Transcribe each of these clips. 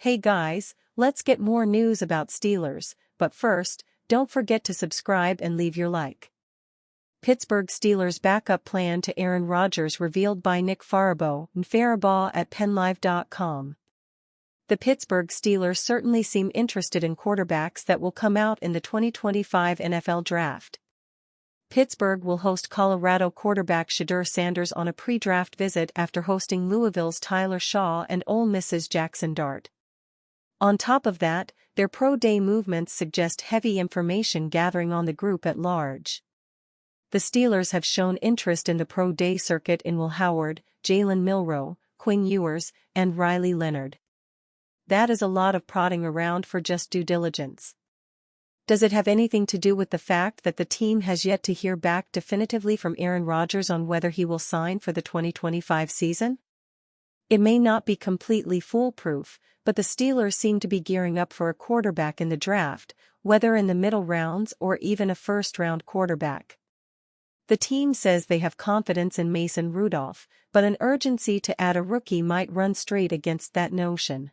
Hey guys, let's get more news about Steelers, but first, don't forget to subscribe and leave your like. Pittsburgh Steelers backup plan to Aaron Rodgers revealed by Nick Farabaugh at PennLive.com. The Pittsburgh Steelers certainly seem interested in quarterbacks that will come out in the 2025 NFL Draft. Pittsburgh will host Colorado quarterback Shedeur Sanders on a pre-draft visit after hosting Louisville's Tyler Shaw and Ole Miss's Jackson Dart. On top of that, their pro-day movements suggest heavy information gathering on the group at large. The Steelers have shown interest in the pro-day circuit in Will Howard, Jalen Milroe, Quinn Ewers, and Riley Leonard. That is a lot of prodding around for just due diligence. Does it have anything to do with the fact that the team has yet to hear back definitively from Aaron Rodgers on whether he will sign for the 2025 season? It may not be completely foolproof, but the Steelers seem to be gearing up for a quarterback in the draft, whether in the middle rounds or even a first-round quarterback. The team says they have confidence in Mason Rudolph, but an urgency to add a rookie might run straight against that notion.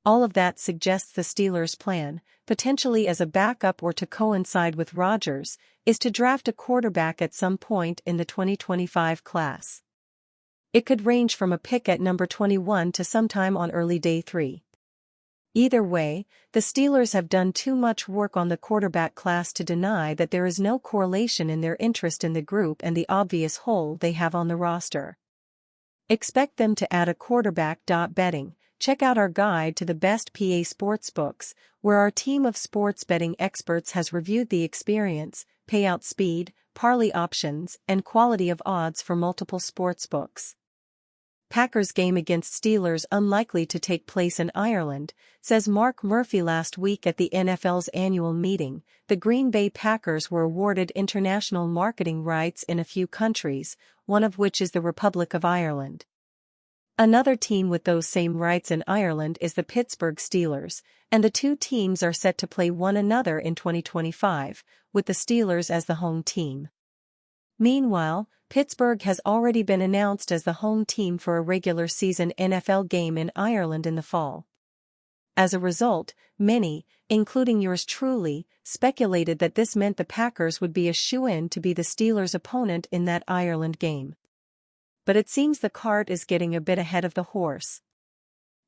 All of that suggests the Steelers' plan, potentially as a backup or to coincide with Rodgers, is to draft a quarterback at some point in the 2025 class. It could range from a pick at number 21 to sometime on early day 3. Either way, the Steelers have done too much work on the quarterback class to deny that there is no correlation in their interest in the group and the obvious hole they have on the roster. Expect them to add a quarterback. Betting. Check out our guide to the best PA sportsbooks, where our team of sports betting experts has reviewed the experience, payout speed, parlay options, and quality of odds for multiple sportsbooks. Packers game against Steelers unlikely to take place in Ireland, says Mark Murphy. Last week at the NFL's annual meeting, the Green Bay Packers were awarded international marketing rights in a few countries, one of which is the Republic of Ireland. Another team with those same rights in Ireland is the Pittsburgh Steelers, and the two teams are set to play one another in 2025, with the Steelers as the home team. Meanwhile, Pittsburgh has already been announced as the home team for a regular season NFL game in Ireland in the fall. As a result, many, including yours truly, speculated that this meant the Packers would be a shoo-in to be the Steelers' opponent in that Ireland game. But it seems the cart is getting a bit ahead of the horse.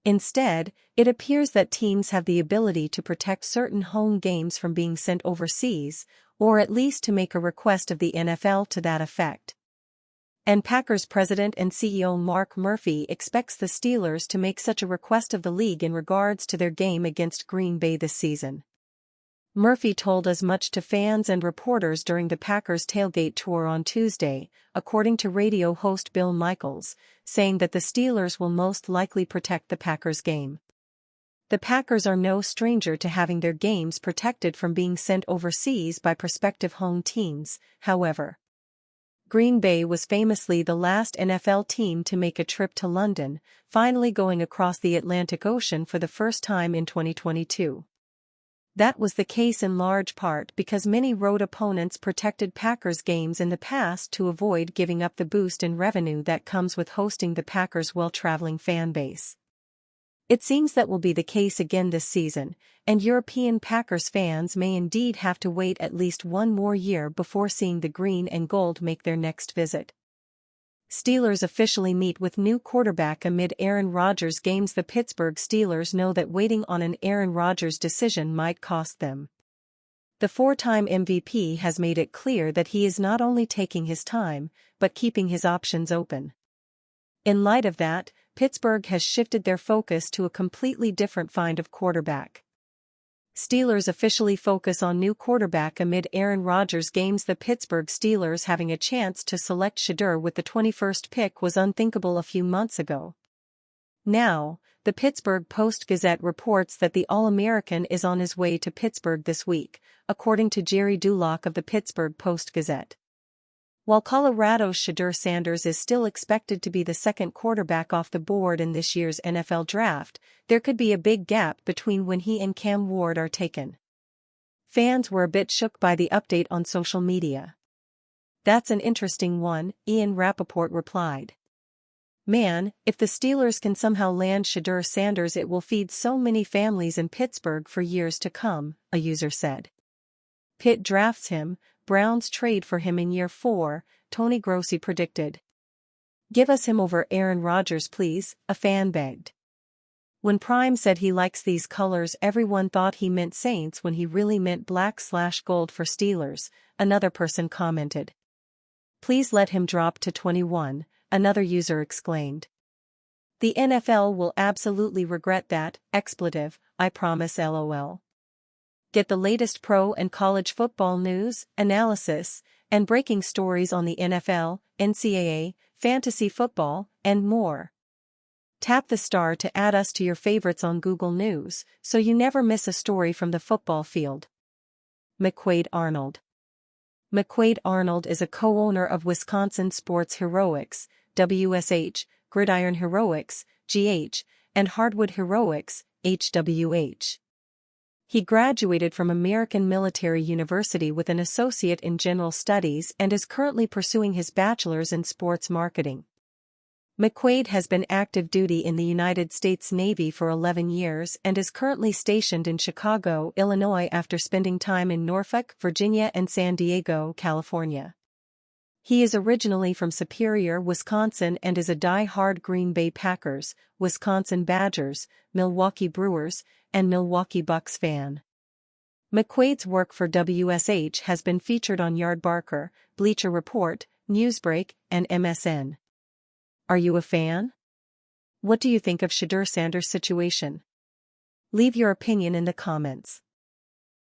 Instead, it appears that teams have the ability to protect certain home games from being sent overseas, or at least to make a request of the NFL to that effect. And Packers president and CEO Mark Murphy expects the Steelers to make such a request of the league in regards to their game against Green Bay this season. Murphy told as much to fans and reporters during the Packers tailgate tour on Tuesday, according to radio host Bill Michaels, saying that the Steelers will most likely protect the Packers game. The Packers are no stranger to having their games protected from being sent overseas by prospective home teams, however. Green Bay was famously the last NFL team to make a trip to London, finally going across the Atlantic Ocean for the first time in 2022. That was the case in large part because many road opponents protected Packers games in the past to avoid giving up the boost in revenue that comes with hosting the Packers' well-traveling fan base. It seems that will be the case again this season, and European Packers fans may indeed have to wait at least one more year before seeing the green and gold make their next visit. Steelers officially meet with new quarterback amid Aaron Rodgers games. The Pittsburgh Steelers know that waiting on an Aaron Rodgers decision might cost them. The four-time MVP has made it clear that he is not only taking his time, but keeping his options open. In light of that, Pittsburgh has shifted their focus to a completely different find of quarterback. Steelers officially focus on new quarterback amid Aaron Rodgers games. The Pittsburgh Steelers having a chance to select Shedeur with the 21st pick was unthinkable a few months ago. Now, the Pittsburgh Post-Gazette reports that the All-American is on his way to Pittsburgh this week, according to Jerry Dulock of the Pittsburgh Post-Gazette. While Colorado's Shedeur Sanders is still expected to be the second quarterback off the board in this year's NFL Draft, there could be a big gap between when he and Cam Ward are taken. Fans were a bit shook by the update on social media. "That's an interesting one," Ian Rappaport replied. Man, if the Steelers can somehow land Shedeur Sanders, it will feed so many families in Pittsburgh for years to come, a user said. Pitt drafts him, Browns trade for him in year 4, Tony Grossi predicted. Give us him over Aaron Rodgers please, a fan begged. When Prime said he likes these colors, everyone thought he meant Saints when he really meant black/gold for Steelers, another person commented. Please let him drop to 21, another user exclaimed. The NFL will absolutely regret that, expletive, I promise lol. Get the latest pro and college football news, analysis, and breaking stories on the NFL, NCAA, fantasy football, and more. Tap the star to add us to your favorites on Google News, so you never miss a story from the football field. McQuaid Arnold. McQuaid Arnold is a co-owner of Wisconsin Sports Heroics, WSH, Gridiron Heroics, GH, and Hardwood Heroics, HWH. He graduated from American Military University with an associate in general studies and is currently pursuing his bachelor's in sports marketing. McQuaid has been active duty in the United States Navy for 11 years and is currently stationed in Chicago, Illinois after spending time in Norfolk, Virginia and San Diego, California. He is originally from Superior, Wisconsin and is a die-hard Green Bay Packers, Wisconsin Badgers, Milwaukee Brewers, and Milwaukee Bucks fan. McQuaid's work for WSH has been featured on Yardbarker, Bleacher Report, Newsbreak, and MSN. Are you a fan? What do you think of Shedeur Sanders' situation? Leave your opinion in the comments.